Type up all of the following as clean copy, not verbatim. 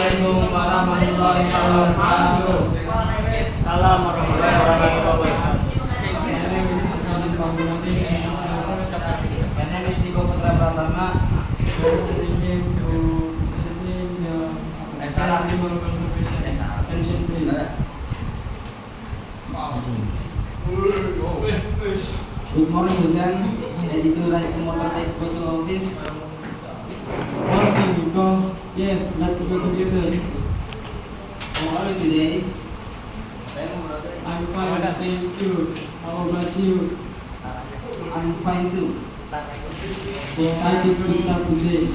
Assalamualaikum warahmatullahi wabarakatuh. Salam warahmatullahi wabarakatuh. My name is Niko Putra Pratama. Good morning, Husen. Ready to ride the motorbike go to office? Okay, Nico. Yes, let's go together. How are you today? I'm fine, thank you. How about you? I'm fine too. Excited to start today.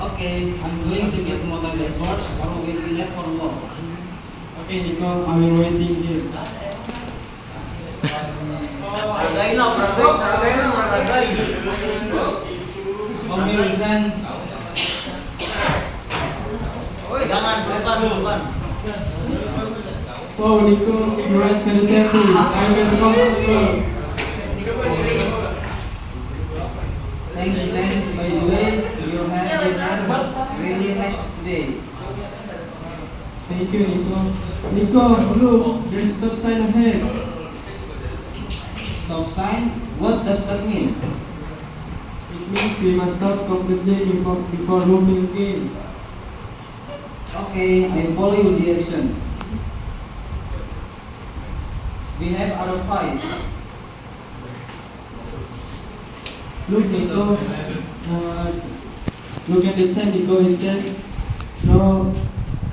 Okay, I'm going to get motorbike course or will be late for work. Okay, Nico, I will waiting here. Okay, Husen. Wow, Nico, you ride very safely. I'm very comfortable. Thanks, Husen. By the way, you have been really nice today. Thank you, Nico. Nico, look, there's stop sign ahead. Stop sign? What does that mean? It means we must stop completely before moving again. Okay, I follow your direction. We have other fight. Look, Nico. Look at the sign, Nico. It says no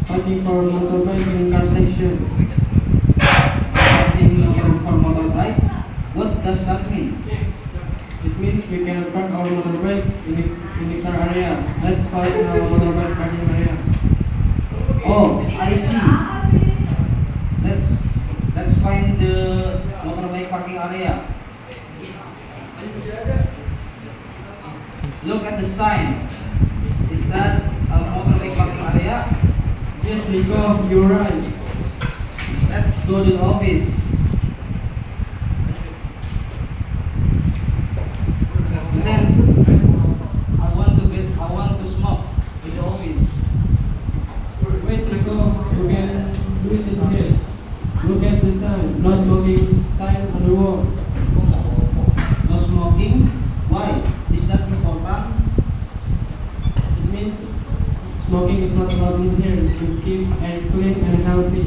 parking for motorbike in car section. Parking for motorbike? What does that mean? It means we can park our motorbike in the car area. Let's park in our motorbike parking area. Oh, I see. Let's find the motorbike parking area. Look at the sign. Is that a motorbike parking area? Yes, Nico, you're right. Let's go to the office. Listen, I want to smoke in the office. Wait, Nico, you can do it in here. Look at the sign. No smoking sign on the wall. No smoking? Why? Is that important? It means smoking is not allowed in here to keep air clean and healthy.